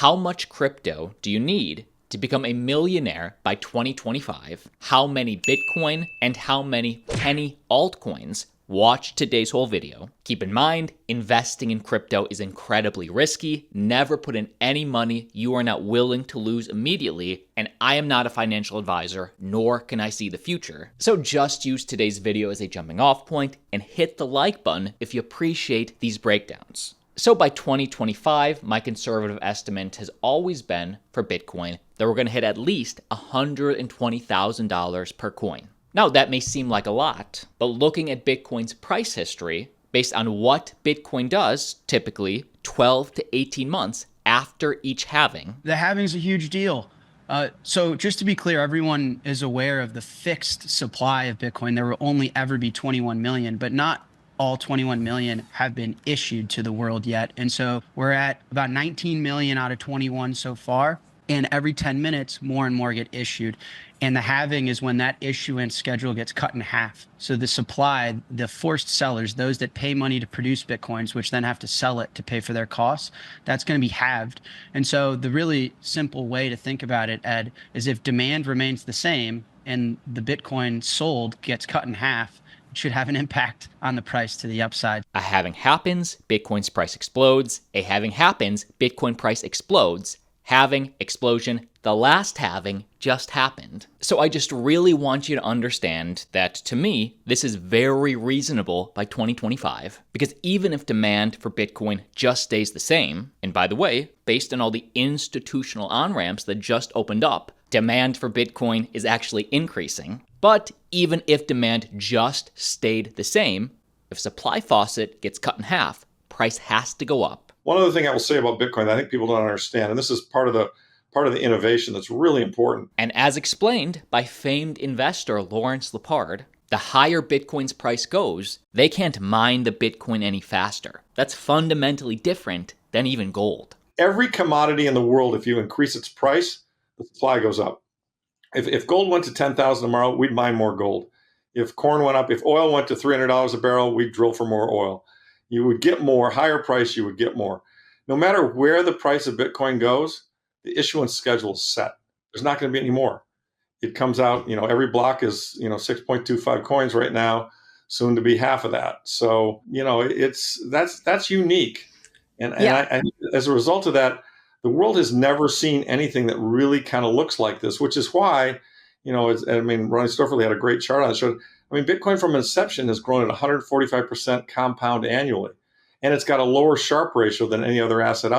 How much crypto do you need to become a millionaire by 2025? How many Bitcoin and how many penny altcoins? Watch today's whole video. Keep in mind, investing in crypto is incredibly risky. Never put in any money you are not willing to lose immediately, and I am not a financial advisor, nor can I see the future. So just use today's video as a jumping off point and hit the like button if you appreciate these breakdowns. So by 2025, my conservative estimate has always been for Bitcoin that we're going to hit at least $120,000 per coin. Now, that may seem like a lot, but looking at Bitcoin's price history, based on what Bitcoin does, typically 12 to 18 months after each halving. The halving's a huge deal. So just to be clear, everyone is aware of the fixed supply of Bitcoin. There will only ever be 21 million, but not all 21 million have been issued to the world yet. And so we're at about 19 million out of 21 so far. And every 10 minutes, more and more get issued. And the halving is when that issuance schedule gets cut in half. So the supply, the forced sellers, those that pay money to produce Bitcoins, which then have to sell it to pay for their costs, that's going to be halved. And so the really simple way to think about it, Ed, is if demand remains the same and the Bitcoin sold gets cut in half, it should have an impact on the price to the upside. A halving happens, Bitcoin's price explodes. A halving happens, Bitcoin price explodes. Halving, explosion, the last halving just happened. So I just really want you to understand that, to me, this is very reasonable by 2025. Because even if demand for Bitcoin just stays the same, and by the way, based on all the institutional on-ramps that just opened up, demand for Bitcoin is actually increasing. But even if demand just stayed the same, if supply faucet gets cut in half, price has to go up. One other thing I will say about Bitcoin that I think people don't understand, and this is part of the innovation that's really important. And as explained by famed investor Lawrence Lepard, the higher Bitcoin's price goes, they can't mine the Bitcoin any faster. That's fundamentally different than even gold. Every commodity in the world, if you increase its price, the supply goes up. If gold went to 10,000 tomorrow, we'd mine more gold. If corn went up, if oil went to $300 a barrel, we'd drill for more oil. You would get more, higher price, you would get more. No matter where the price of Bitcoin goes, the issuance schedule is set. There's not going to be any more. It comes out, every block is, 6.25 coins right now, soon to be half of that. So, that's unique. And as a result of that, the world has never seen anything that really kind of looks like this, which is why, Ronnie Stofferle had a great chart on it. Showed, Bitcoin from inception has grown at 145% compound annually, and it's got a lower Sharpe ratio than any other asset.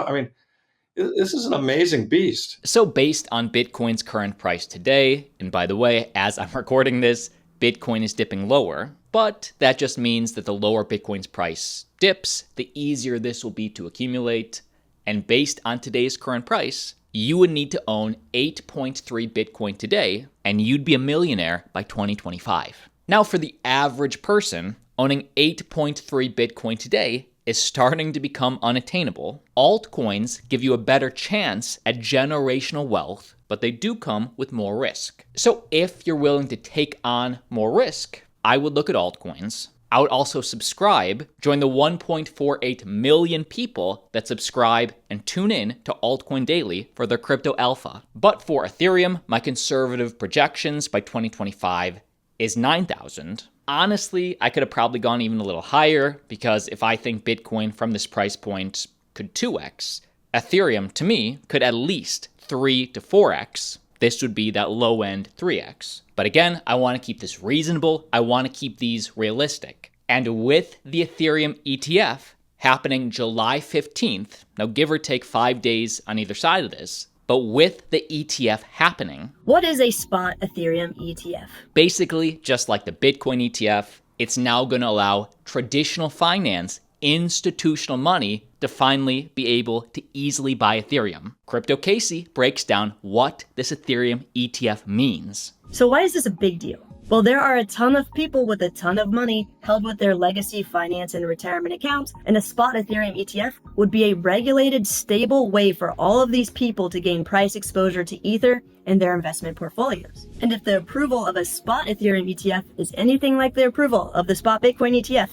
This is an amazing beast. So based on Bitcoin's current price today, and by the way, as I'm recording this, Bitcoin is dipping lower, but that just means that the lower Bitcoin's price dips, the easier this will be to accumulate. And based on today's current price, you would need to own 8.3 Bitcoin today, and you'd be a millionaire by 2025. Now, for the average person, owning 8.3 Bitcoin today is starting to become unattainable. Altcoins give you a better chance at generational wealth, but they do come with more risk. So if you're willing to take on more risk, I would look at altcoins. I would also subscribe, join the 1.48 million people that subscribe and tune in to Altcoin Daily for their crypto alpha. But for Ethereum, my conservative projections by 2025 is 9,000. Honestly, I could have probably gone even a little higher, because if I think Bitcoin from this price point could 2x, Ethereum, to me, could at least 3 to 4x. This would be that low end 3x. But again, I want to keep this reasonable. I want to keep these realistic. And with the Ethereum ETF happening July 15th, now give or take 5 days on either side of this, but with the ETF happening. What is a spot Ethereum ETF? Basically, just like the Bitcoin ETF, it's now going to allow traditional finance, institutional money, to finally be able to easily buy Ethereum. Crypto Casey breaks down what this Ethereum ETF means. So why is this a big deal? Well, there are a ton of people with a ton of money held with their legacy finance and retirement accounts, and a spot Ethereum ETF would be a regulated, stable way for all of these people to gain price exposure to Ether in their investment portfolios. And if the approval of a spot Ethereum ETF is anything like the approval of the spot Bitcoin ETF,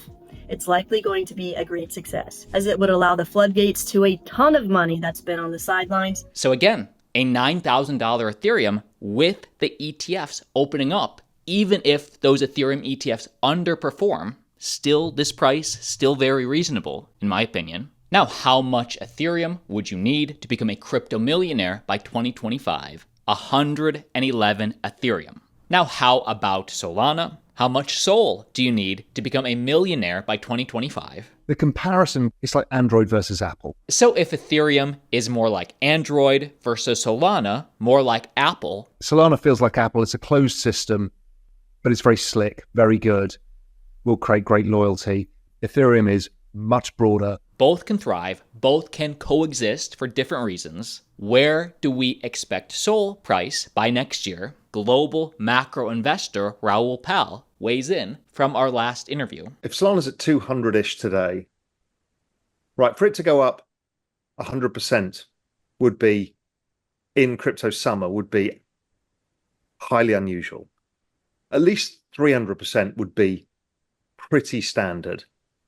it's likely going to be a great success, as it would allow the floodgates to a ton of money that's been on the sidelines. So again, a $9,000 Ethereum with the ETFs opening up, even if those Ethereum ETFs underperform, still this price, still very reasonable, in my opinion. Now, how much Ethereum would you need to become a crypto millionaire by 2025? 111 Ethereum. Now, how about Solana? How much Sol do you need to become a millionaire by 2025? The comparison is like Android versus Apple. So if Ethereum is more like Android versus Solana, more like Apple. Solana feels like Apple. It's a closed system, but it's very slick, very good, will create great loyalty. Ethereum is much broader. Both can thrive, both can coexist for different reasons. Where do we expect Sol price by next year? Global macro investor Raoul Pal weighs in from our last interview. If Solana's at 200-ish today, right, for it to go up 100% would be, in crypto summer, would be highly unusual. At least 300% would be pretty standard.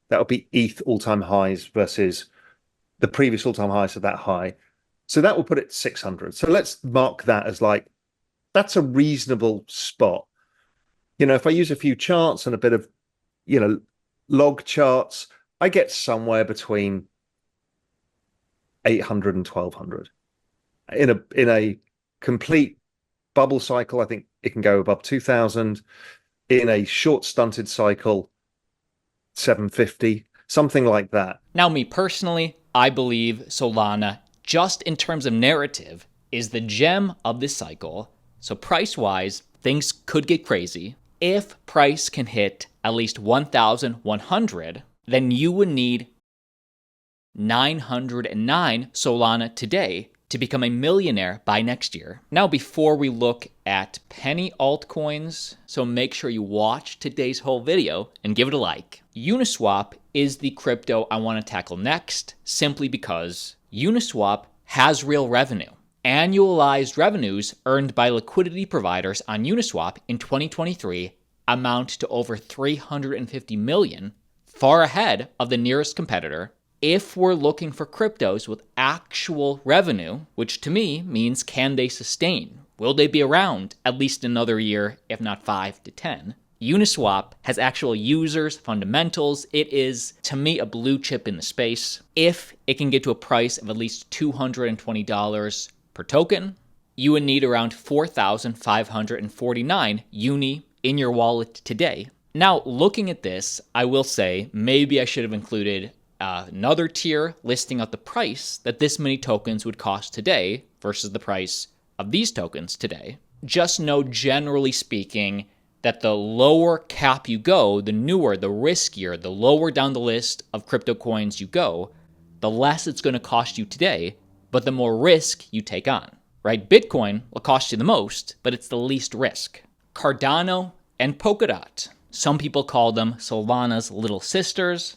That would be ETH all-time highs versus the previous all-time highs of that high. So that will put it 600. So let's mark that as like, that's a reasonable spot. You know, if I use a few charts and a bit of, you know, log charts, I get somewhere between 800 and 1200. In a complete bubble cycle, I think it can go above 2000. In a short stunted cycle, 750, something like that. Now, me personally, I believe Solana, just in terms of narrative, is the gem of this cycle. So price-wise, things could get crazy. If price can hit at least 1,100, then you would need 909 Solana today to become a millionaire by next year. Now, before we look at penny altcoins, so make sure you watch today's whole video and give it a like. Uniswap is the crypto I want to tackle next, simply because Uniswap has real revenue. Annualized revenues earned by liquidity providers on Uniswap in 2023 amount to over 350 million, far ahead of the nearest competitor. If we're looking for cryptos with actual revenue, which to me means can they sustain? Will they be around at least another year, if not 5 to 10? Uniswap has actual users, fundamentals. It is, to me, a blue chip in the space. If it can get to a price of at least $220 per token, you would need around 4,549 Uni in your wallet today. Now, looking at this, I will say maybe I should have included another tier listing out the price that this many tokens would cost today versus the price of these tokens today. Just know, generally speaking, that the lower cap you go, the newer, the riskier, the lower down the list of crypto coins you go, the less it's going to cost you today, but the more risk you take on, right? Bitcoin will cost you the most, but it's the least risk. Cardano and Polkadot. Some people call them Solana's little sisters.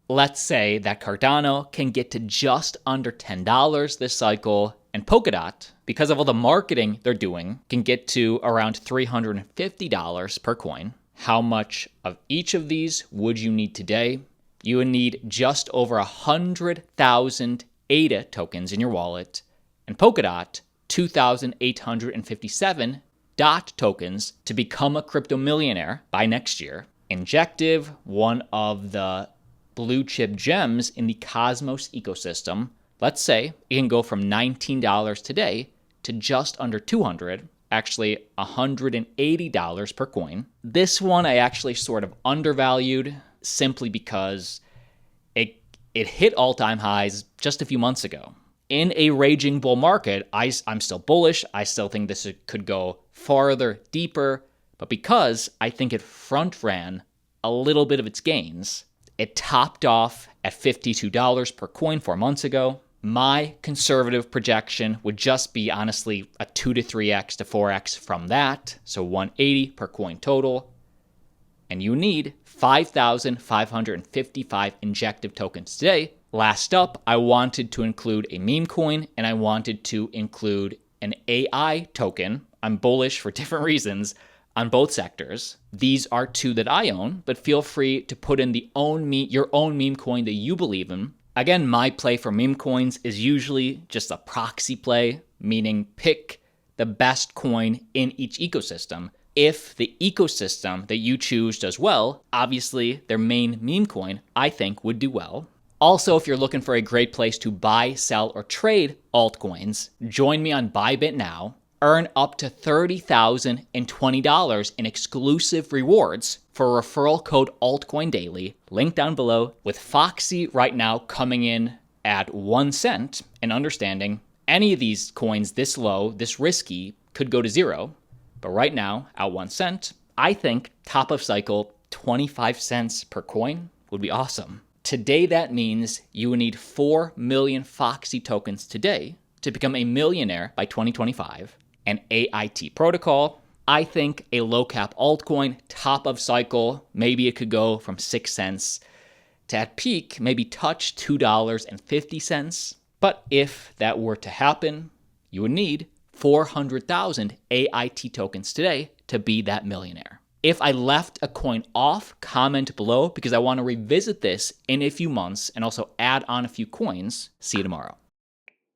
Let's say that Cardano can get to just under $10 this cycle, and Polkadot, because of all the marketing they're doing, can get to around $350 per coin. How much of each of these would you need today? You would need just over 100,000 ADA tokens in your wallet, and Polkadot 2,857 DOT tokens to become a crypto millionaire by next year. Injective, one of the blue chip gems in the Cosmos ecosystem, let's say it can go from $19 today to just under $200, actually $180 per coin. This one I actually sort of undervalued simply because it hit all-time highs just a few months ago. In a raging bull market, I'm still bullish. I still think this could go farther, deeper, but because I think it front-ran a little bit of its gains, it topped off at $52 per coin 4 months ago. My conservative projection would just be, honestly, a 2 to 3x to 4x from that, so 180 per coin total. And you need 5,555 injective tokens today. Last up, I wanted to include a meme coin, and I wanted to include an AI token. I'm bullish for different reasons on both sectors. These are two that I own, but feel free to put in your own meme coin that you believe in. Again, my play for meme coins is usually just a proxy play, meaning pick the best coin in each ecosystem. If the ecosystem that you choose does well, obviously their main meme coin, I think, would do well. Also, if you're looking for a great place to buy, sell, or trade altcoins, join me on Bybit now. Earn up to $30,020 in exclusive rewards for referral code Altcoin Daily, link down below, with Foxy right now coming in at 1 cent, and understanding any of these coins this low, this risky, could go to zero. But right now, at 1 cent, I think top of cycle, 25 cents per coin would be awesome. Today, that means you would need 4 million Foxy tokens today to become a millionaire by 2025. An AIT protocol. I think a low cap altcoin, top of cycle, maybe it could go from 6 cents to at peak, maybe touch $2.50. But if that were to happen, you would need 400,000 AIT tokens today to be that millionaire. If I left a coin off, comment below because I want to revisit this in a few months and also add on a few coins. See you tomorrow.